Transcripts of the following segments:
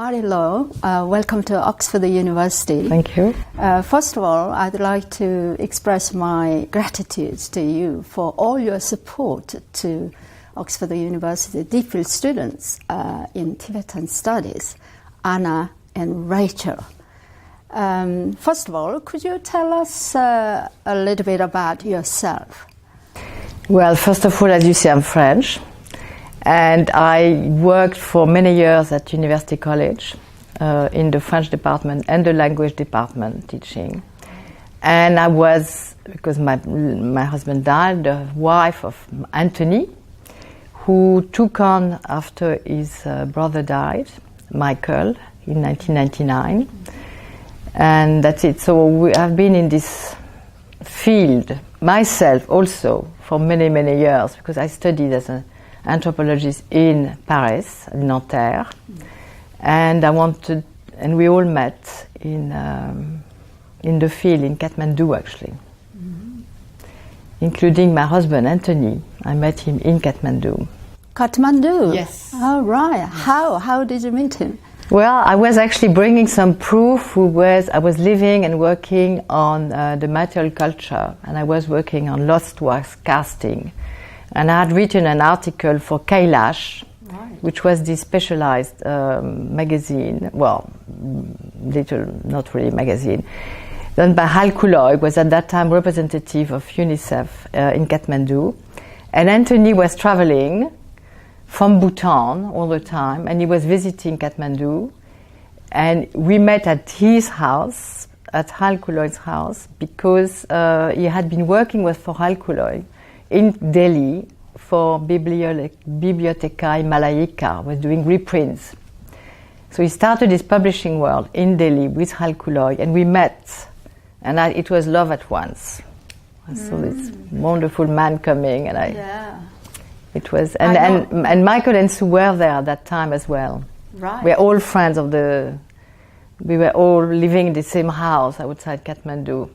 Marie-Laure, welcome to Oxford University. Thank you. First of all, I'd like to express my gratitude to you for all your support to Oxford University DPhil students in Tibetan Studies, Anna and Rachel. First of all, could you tell us a little bit about yourself? Well, first of all, as you say, I'm French. And I worked for many years at University College in the French department and the language department teaching. And I was, because my husband died, the wife of Anthony, who took on after his brother died, Michael, in 1999. And that's it. So I've been in this field myself also for many, many years, because I studied as an anthropologist in Paris, Nanterre, and we all met in the field in Kathmandu actually, including my husband Anthony. I met him in Kathmandu. Kathmandu? Yes. Oh, right. Yes. How did you meet him? Well, I was actually bringing some proof. I was living and working on the material culture, and I was working on lost wax casting. And I had written an article for Kailash, right, which was this specialized magazine, well, not really magazine, done by Hal Kuloy. It was at that time representative of UNICEF in Kathmandu. And Anthony was traveling from Bhutan all the time, and he was visiting Kathmandu. And we met at his house, at Hal Kuloy's house, because he had been working for Hal Kuloy in Delhi for Biblioteca Himalayas, was doing reprints. So he started his publishing world in Delhi with Hal Kuloy, and we met, and it was love at once. I saw this wonderful man coming, and it was, and Michael and Sue were there at that time as well. Right. We were all friends we were all living in the same house outside Kathmandu.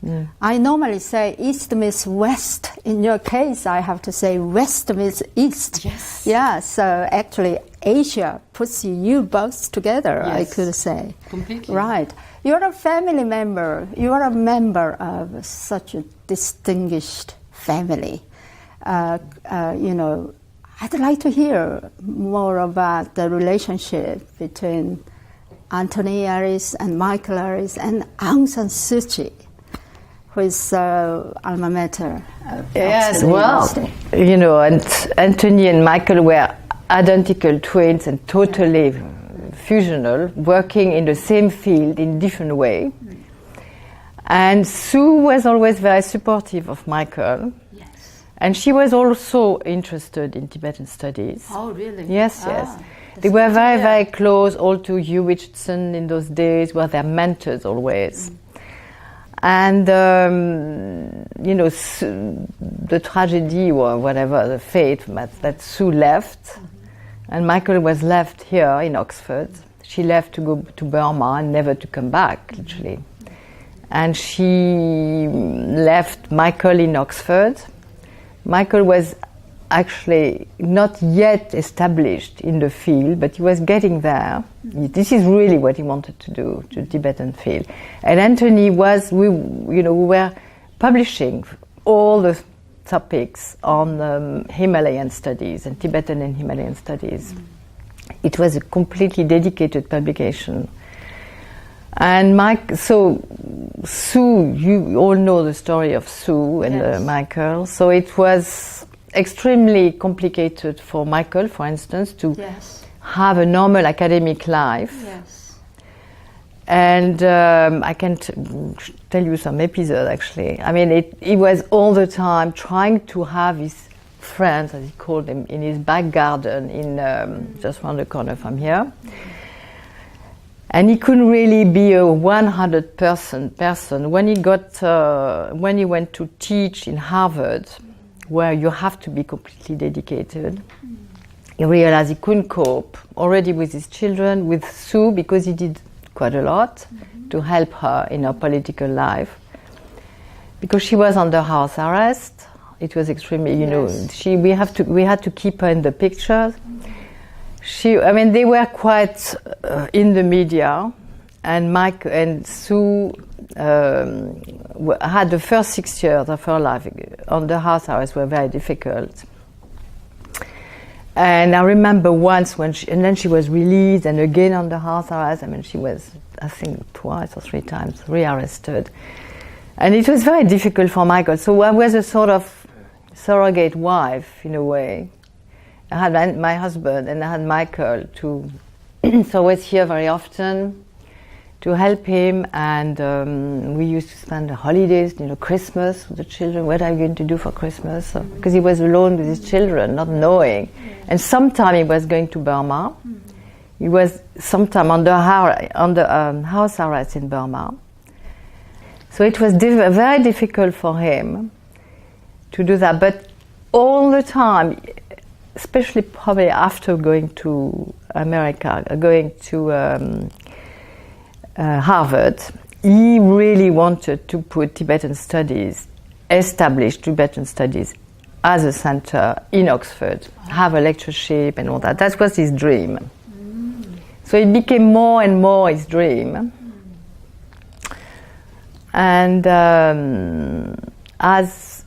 Yeah. I normally say east meets west. In your case, I have to say west meets east. Yes. Yeah, so actually Asia puts you both together, yes, I could say. Completely. Right. You're a family member. You are a member of such a distinguished family. I'd like to hear more about the relationship between Anthony Aris and Michael Aris and Aung San Suu Kyi, who is alma mater. Yes, well, and Anthony and Michael were identical twins and totally fusional, working in the same field in different way. And Sue was always very supportive of Michael. Yes. And she was also interested in Tibetan studies. Oh, really? Yes, yes. They were very, very close, all to Hugh Richardson in those days, were their mentors always. And, the tragedy or whatever, the fate that Sue left, and Michael was left here in Oxford. She left to go to Burma and never to come back, literally. And she left Michael in Oxford. Michael was actually not yet established in the field, but he was getting there. This is really what he wanted to do, to the Tibetan field. And Anthony we were publishing all the topics on Himalayan studies and Tibetan and Himalayan studies. It was a completely dedicated publication. And Sue, you all know the story of Sue and yes, Michael. So it was extremely complicated for Michael, for instance, to yes, have a normal academic life. yes. And I can tell you some episodes, actually. I mean, he was all the time trying to have his friends, as he called them, in his back garden, just around the corner from here. And he couldn't really be a 100% person. When he went to teach in Harvard, where you have to be completely dedicated, he realized he couldn't cope already with his children, with Sue, because he did quite a lot to help her in her political life. Because she was under house arrest, it was extremely, yes, we had to keep her in the pictures. they were quite in the media, and Mike and Sue had the first 6 years of her life on the house arrest were very difficult. And I remember once and then she was released, and again on the house arrest. She was, I think, twice or three times rearrested. And it was very difficult for Michael. So I was a sort of surrogate wife, in a way. I had my husband and I had Michael to so I was here very often to help him, and we used to spend the holidays, Christmas with the children. What are you going to do for Christmas? Because he was alone with his children, not knowing. And sometime he was going to Burma. He was sometime on the house arrest in Burma. So it was very difficult for him to do that. But all the time, especially probably after going to America, going to Harvard, he really wanted to put Tibetan Studies, establish Tibetan Studies as a center in Oxford, have a lectureship and all that. That was his dream. So it became more and more his dream. And as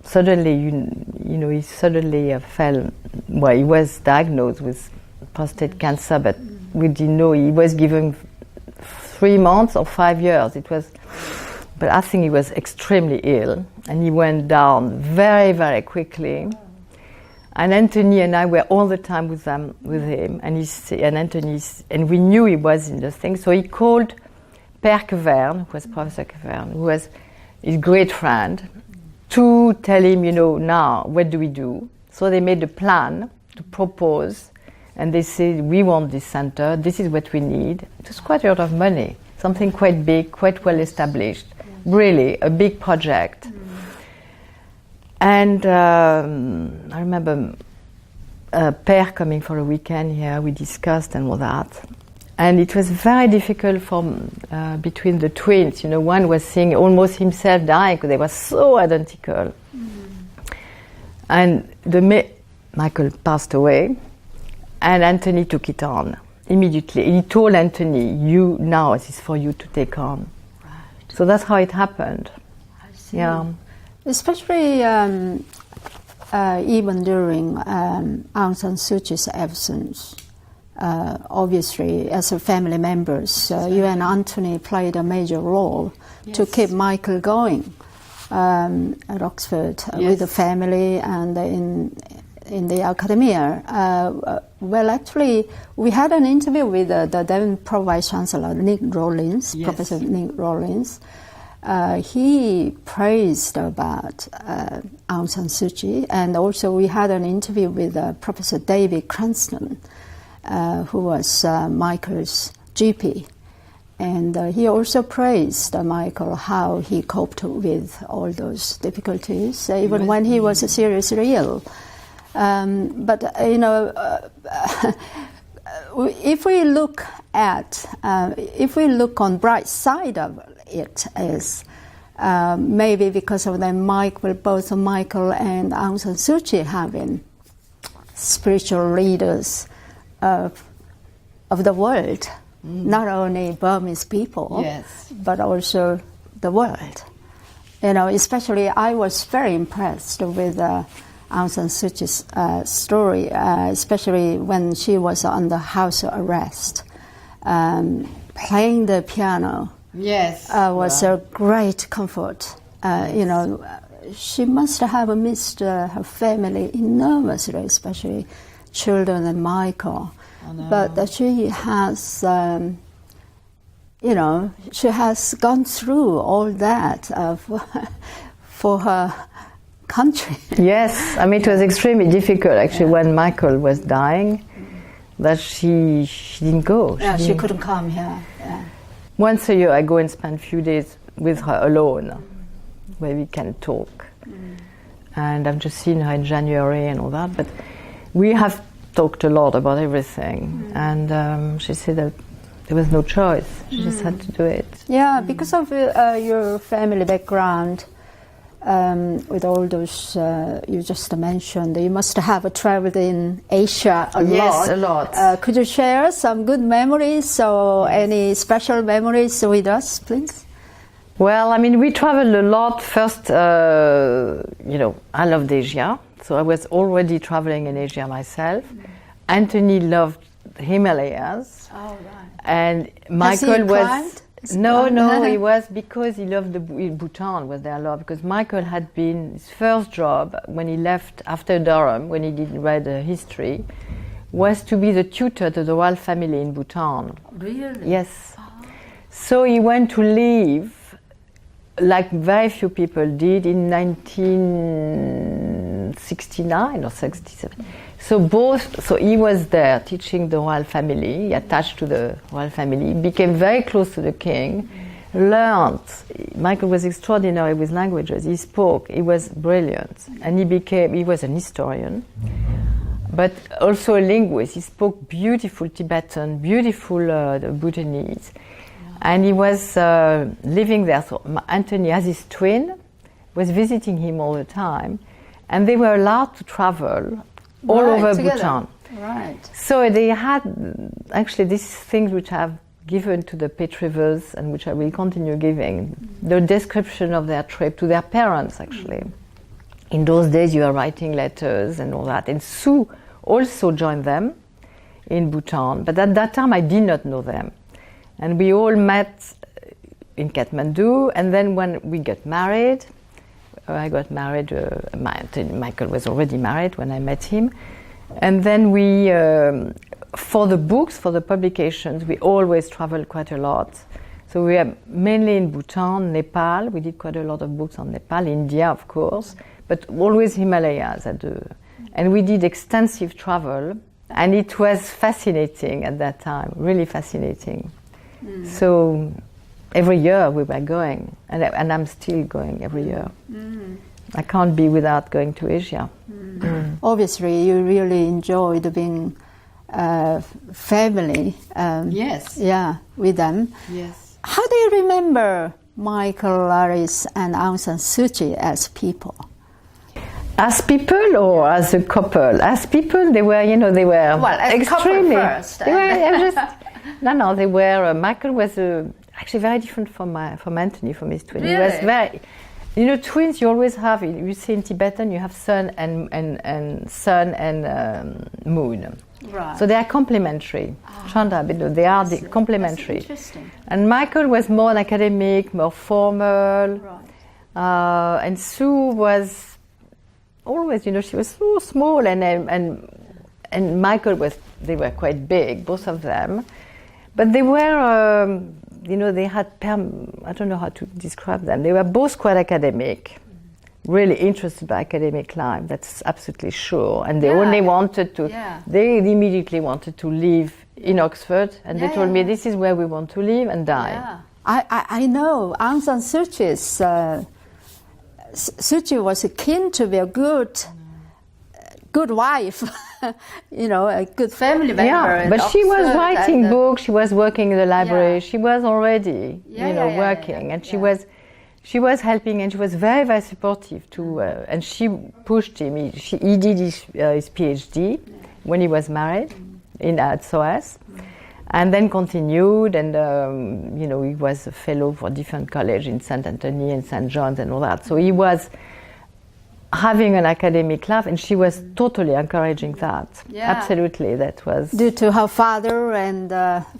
suddenly, he suddenly fell. Well, he was diagnosed with prostate cancer, but we didn't know. He was given 3 months or 5 years. But I think he was extremely ill, and he went down very, very quickly. And Anthony and I were all the time with him, and we knew he was in the thing. So he called Père Kevern, who was Professor Kevern, who was his great friend, to tell him, now, what do we do? So they made a plan to propose, and they said, we want this center, this is what we need. It was quite a lot of money, something quite big, quite well established, really, a big project. And I remember Père coming for a weekend here, we discussed and all that. And it was very difficult between the twins. One was seeing almost himself dying because they were so identical. And Michael passed away, and Anthony took it on immediately. He told Anthony, now it is for you to take on. Right. So that's how it happened. I see. Yeah. Especially even during Aung San Suu Kyi's absence. Obviously, as a family members, you and Anthony played a major role to keep Michael going at Oxford with the family and in the academia. Well, actually, we had an interview with the then Pro-Vice Chancellor, Nick Rawlins, Professor Nick Rawlins. He praised about Aung San Suu Kyi, and also we had an interview with Professor David Cranston, who was Michael's GP. And he also praised Michael, how he coped with all those difficulties, even when he was seriously ill. But if we look on bright side of it, is maybe because of both Michael and Aung San Suu Kyi having spiritual leaders of the world, not only Burmese people, but also the world. Especially I was very impressed with Aung San Suu Kyi's story, especially when she was under house arrest. Playing the piano was a great comfort. She must have missed her family enormously, especially children and Michael. But she has, she has gone through all that for her country. Yes, it was extremely difficult actually when Michael was dying, that she didn't go. She couldn't come here. Yeah. Once a year I go and spend a few days with her alone, where we can talk. And I've just seen her in January and all that, but we have talked a lot about everything, and she said that there was no choice. She just had to do it. Yeah, because of your family background, with all those you just mentioned. You must have traveled in Asia a lot. Yes, a lot. Could you share some good memories or any special memories with us, please? Well, I mean, we traveled a lot. First, I loved Asia, so I was already traveling in Asia myself. Anthony loved the Himalayas. Oh, right. And Michael Has he was... climbed? No, he was, because he loved Bhutan was there a lot, because Michael had been, his first job when he left after Durham, when he did read history, was to be the tutor to the royal family in Bhutan. Really? Yes. Oh. So he went to live, like very few people did, in 1969 or 67. So he was there teaching the royal family, he attached to the royal family, became very close to the king, learned. Michael was extraordinary with languages, he spoke, he was brilliant, and he was an historian, but also a linguist. He spoke beautiful Tibetan, beautiful Bhutanese, and he was living there. So Anthony, as his twin, was visiting him all the time, and they were allowed to travel all over together. Bhutan. Right. So they had actually these things which I've given to the Petrivers and which I will continue giving, the description of their trip to their parents, actually. In those days you were writing letters and all that. And Sue also joined them in Bhutan, but at that time I did not know them. And we all met in Kathmandu, and then when we got married, I got married, Michael was already married when I met him. And then we, for the books, for the publications, we always traveled quite a lot. So we are mainly in Bhutan, Nepal. We did quite a lot of books on Nepal, India, of course, but always Himalayas. And we did extensive travel, and it was fascinating at that time, really fascinating. Mm. So every year we were going, and I'm still going every year. Mm. I can't be without going to Asia. Mm. Mm. Obviously, you really enjoyed being family. Yes. Yeah, with them. Yes. How do you remember Michael Aris and Aung San Suu Kyi as people? As people or as a couple? As people, they were, they were well, as extremely. Couple first. They were no, they were. Michael was actually very different from Anthony, from his twin. Really? He was very. Twins you always have. You see in Tibetan, you have sun and moon. Right. So they are complementary. Chanda, they are complementary. That's interesting. And Michael was more an academic, more formal. Right. And Sue was always, she was so small, and Michael was. They were quite big, both of them, but they were. They had, I don't know how to describe them. They were both quite academic, really interested by academic life, that's absolutely sure. And they only wanted to, they immediately wanted to live in Oxford, and they told me, this is where we want to live and die. Yeah. I know Aung San Suu Kyi was keen to be a good wife, a good family member. Yeah, but she was writing books, she was working in the library, she was already, working, and she was helping, and she was very, very supportive too, and she pushed him. He did his PhD when he was married at SOAS, and then continued, and he was a fellow for different colleges in St. Anthony and St. John's and all that. So he was having an academic life, and she was totally encouraging that. Yeah. Absolutely, that was due to her father and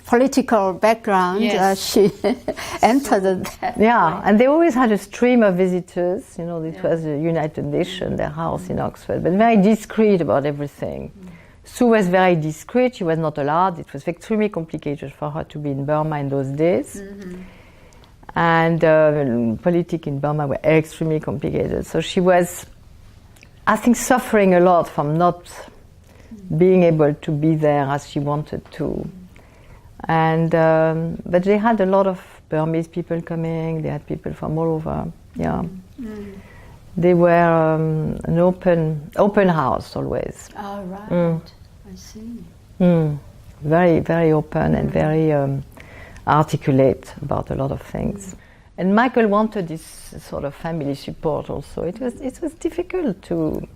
political background. She entered that. Yeah, and they always had a stream of visitors. It was a United Nations, their house in Oxford, but very discreet about everything. Sue was very discreet. She was not allowed. It was extremely complicated for her to be in Burma in those days. Mm-hmm. And politics in Burma were extremely complicated. So she was, I think, suffering a lot from not being able to be there as she wanted to. And but they had a lot of Burmese people coming. They had people from all over. Yeah, they were an open house always. Oh right, I see. Very, very open and very articulate about a lot of things. And Michael wanted this sort of family support also. It was difficult to.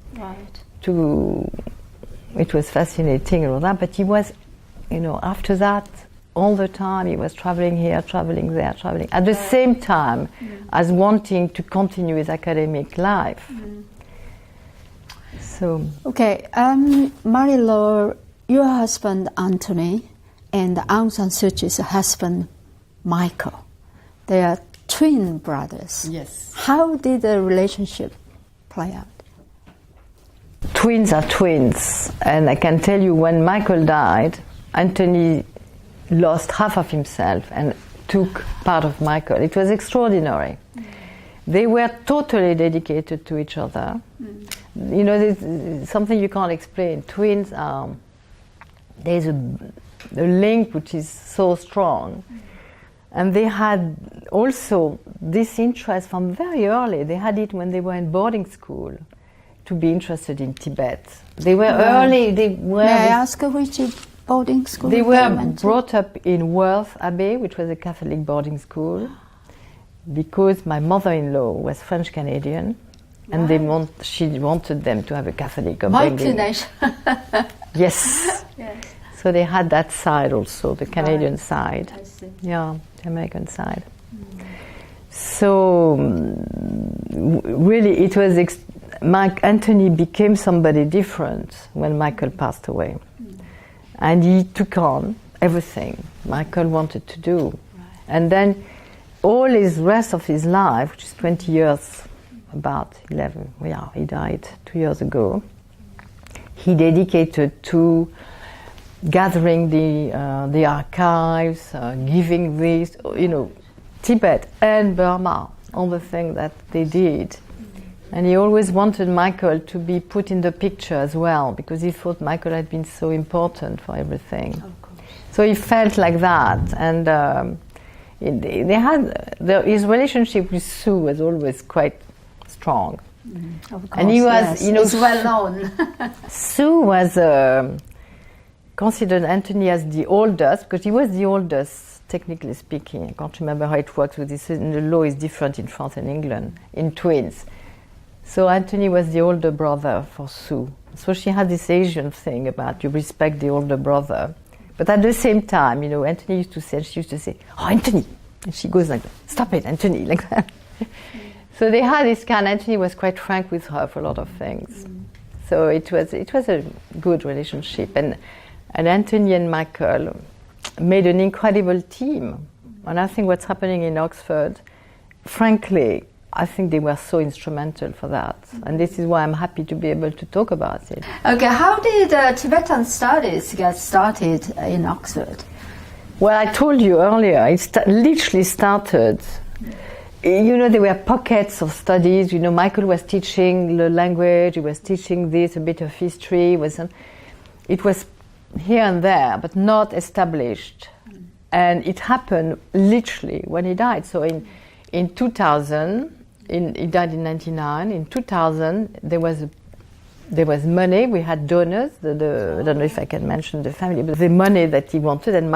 It was fascinating and all that, but he was, after that, all the time he was traveling here, traveling there, traveling at the same time as wanting to continue his academic life. So okay, Marie-Laure, your husband Anthony and Aung San Suu Kyi's husband Michael, they are twin brothers. Yes. How did the relationship play out? Twins are twins, and I can tell you when Michael died, Anthony lost half of himself and took part of Michael. It was extraordinary. They were totally dedicated to each other. There's something you can't explain. Twins are, there's a link which is so strong. And they had also this interest from very early. They had it when they were in boarding school, to be interested in Tibet. They were early. May I ask which boarding school? They were brought up in Worth Abbey, which was a Catholic boarding school, because my mother-in-law was French Canadian, and she wanted them to have a Catholic upbringing. Yes. So they had that side also, the Canadian side. I see. Yeah, the American side. So really, it was. Anthony became somebody different when Michael passed away. And he took on everything Michael wanted to do. And then all his rest of his life, which is 20 years, about 11, he died 2 years ago, he dedicated to gathering the archives, giving this, Tibet and Burma, all the things that they did. And he always wanted Michael to be put in the picture as well, because he thought Michael had been so important for everything. Of course. So he felt like that, and his relationship with Sue was always quite strong. Of course, and he was, it's well known. Sue was considered Anthony as the oldest, because he was the oldest, technically speaking. I can't remember how it works with this. The law is different in France and England, in twins. So Anthony was the older brother for Sue. So she had this Asian thing about you respect the older brother. But at the same time, Anthony used to say, she used to say, "Oh, Anthony!" And she goes like, "Stop it, Anthony!" like that. So they had this kind. Anthony was quite frank with her for a lot of things. So it was a good relationship. And Anthony and Michael made an incredible team. And I think what's happening in Oxford, frankly, I think they were so instrumental for that. And this is why I'm happy to be able to talk about it. Okay, how did Tibetan Studies get started in Oxford? Well, I told you earlier, it literally started. There were pockets of studies. Michael was teaching the language, he was teaching this, a bit of history. It was here and there, but not established. And it happened literally when he died. So in 2000, he died in 1999. In 2000, there was money. We had donors. I don't know if I can mention the family, but the money that he wanted, and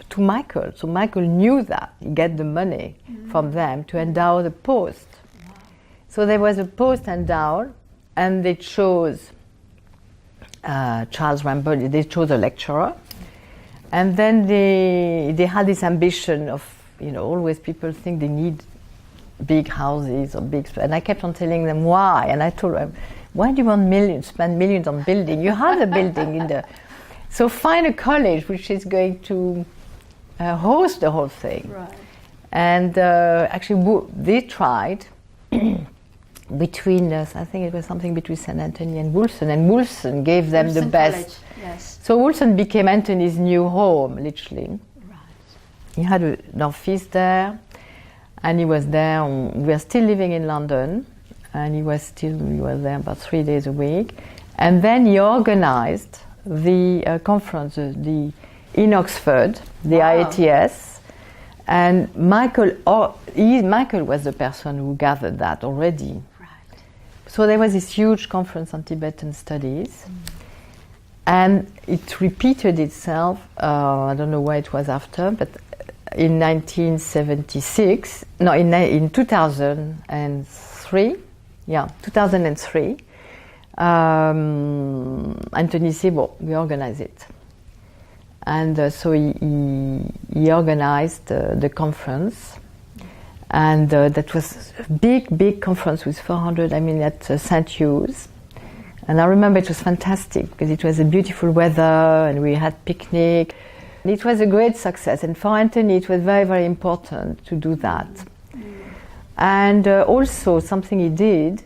to Michael. So Michael knew that he get the money from them to endow the post. Wow. So there was a post endowed, and they chose Charles Ramble. They chose a lecturer, and then they had this ambition of always people think they need big houses or big, and I kept on telling them why, and I told them, why do you want spend millions on building? You have a building so find a college which is going to host the whole thing. Right. And actually they tried between us, I think it was something between St. Anthony and Wolfson gave them the best. College, yes. So Wolfson became Anthony's new home, literally. Right. He had an office there, and he was there. We were still living in London, and he was there about 3 days a week. And then he organized the conference in Oxford, the IATS. And Michael was the person who gathered that already. Right. So there was this huge conference on Tibetan Studies. And it repeated itself, I don't know where it was after, but in 1976, no, in 2003, yeah, 2003, Anthony said, well, we organize it. And so he organized the conference. And that was a big conference with 400, at St. Hugh's. And I remember it was fantastic because it was a beautiful weather and we had picnic. It was a great success. And for Anthony, it was very important to do that. And also something he did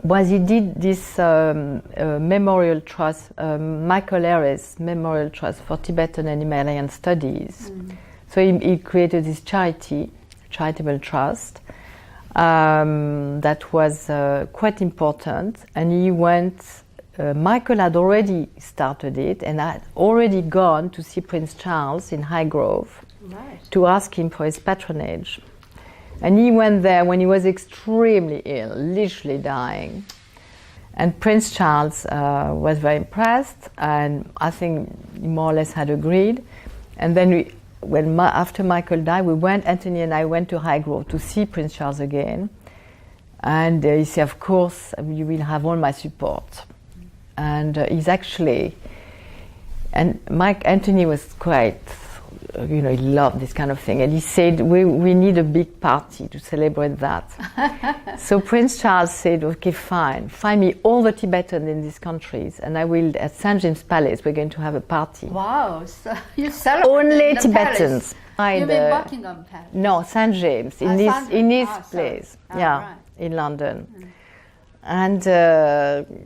was he did this memorial trust, Michael Aris Memorial Trust for Tibetan and Himalayan Studies. So he created this charitable trust that was quite important, and he went. Michael had already started it and had already gone to see Prince Charles in Highgrove to ask him for his patronage. And he went there when he was extremely ill, literally dying. And Prince Charles was very impressed, and I think he more or less had agreed. And then after Michael died, Anthony and I went to Highgrove to see Prince Charles again. And he said, of course, you will have all my support. And Anthony was quite, he loved this kind of thing. And he said, we need a big party to celebrate that. So Prince Charles said, okay, fine, find me all the Tibetans in these countries, and I will, at St. James Palace, we're going to have a party. Wow, so you celebrate only the Tibetans. Palace. You mean Buckingham Palace? No, St. James, in his place, right. in London. And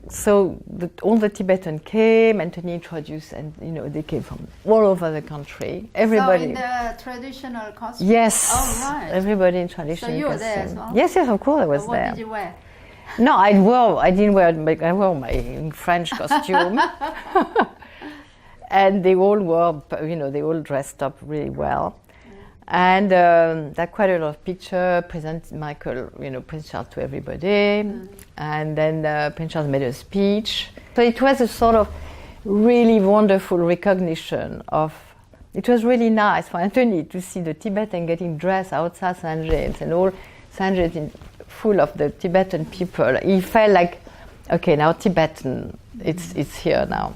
so all the Tibetans came, Anthony introduced, and they came from all over the country. Everybody. So in the traditional costume? Yes. Oh, right. Everybody in traditional costume. So you were there as well? Yes, of course I was what there. What did you wear? No, I didn't wear, I wore my French costume. And they all wore, they all dressed up really well. And there are quite a lot of pictures, present Michael, Prince Charles to everybody. And then Prince Charles made a speech. So it was a sort of really wonderful recognition of, it was really nice for Anthony to see the Tibetan getting dressed outside St. James and all St. James full of the Tibetan people. He felt like, okay, now Tibetan, it's here now.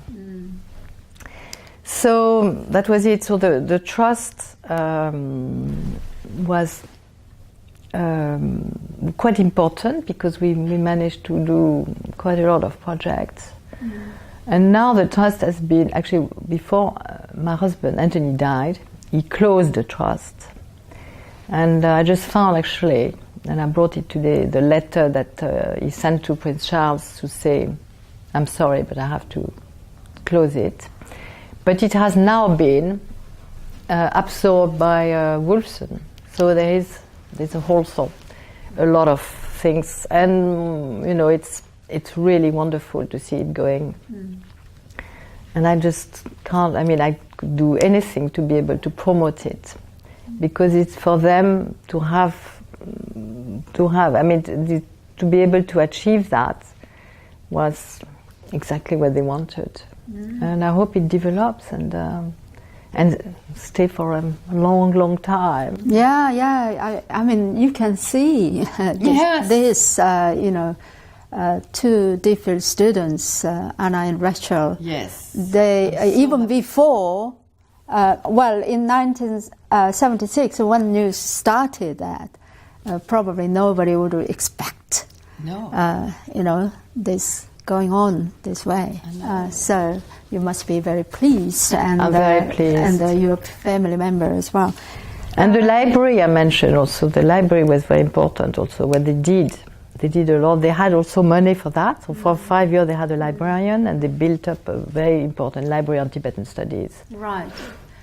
So that was it. So the trust was quite important because we managed to do quite a lot of projects. And now the trust has been, actually before my husband Anthony died, he closed the trust. And I just found actually, and I brought it today, the letter that he sent to Prince Charles to say, I'm sorry, but I have to close it. But it has now been absorbed by Wolfson. So there's also a lot of things, and it's really wonderful to see it going. And I just can't. I could do anything to be able to promote it, because it's for them to have. To be able to achieve that was exactly what they wanted. And I hope it develops and stay for a long time. Yeah. You can see this two different students, Anna and Rachel. Yes. They even before, in 1976, when you started that, probably nobody would expect. This going on this way. So you must be very pleased, and I'm very pleased, and your family member as well. And the library I mentioned also. The library was very important also. What they did a lot. They had also money for that. So for 5 years they had a librarian, and they built up a very important library on Tibetan Studies. Right.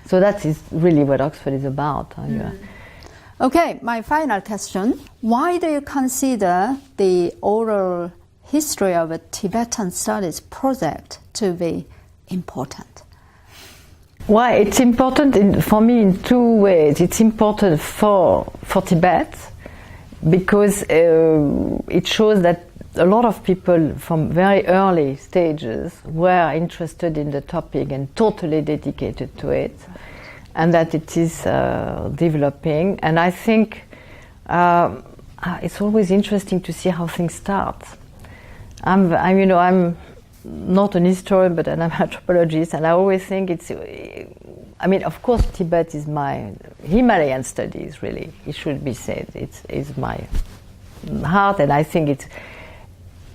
So that is really what Oxford is about. Okay, my final question. Why do you consider the oral history of a Tibetan Studies project to be important? Why? It's important for me in two ways. It's important for Tibet because it shows that a lot of people from very early stages were interested in the topic and totally dedicated to it. and that it is developing. And I think it's always interesting to see how things start. I'm not an historian, but I'm an anthropologist, and I always think of course, Tibet is my Himalayan studies, really. It should be said. It's my heart, and I think it's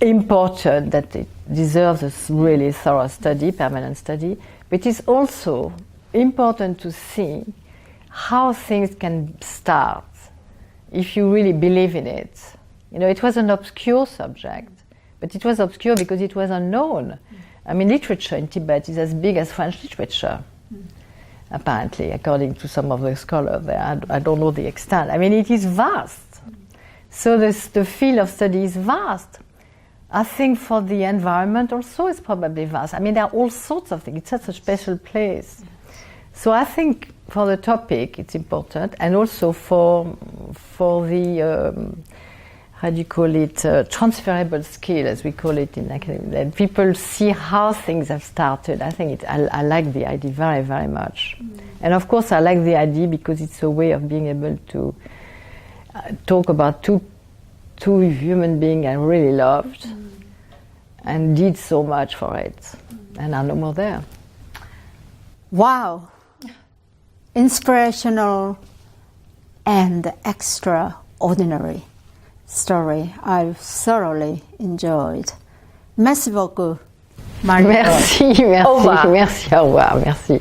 important that it deserves a really thorough study, permanent study. But it's also important to see how things can start if you really believe in it. It was an obscure subject, but it was obscure because it was unknown. Literature in Tibet is as big as French literature, apparently, according to some of the scholars there. I don't know the extent. It is vast. So the field of study is vast. I think for the environment also it's probably vast. there are all sorts of things. It's such a special place. So I think for the topic it's important, and also for the how do you call it, transferable skill, as we call it in academia, that people see how things have started. I think I like the idea very, very much. And of course I like the idea because it's a way of being able to talk about two human beings I really loved and did so much for it, and are no more there. Wow. Inspirational and extraordinary story. I've thoroughly enjoyed. Merci beaucoup, Marie-Laure. Merci, Au revoir. merci, au revoir, merci.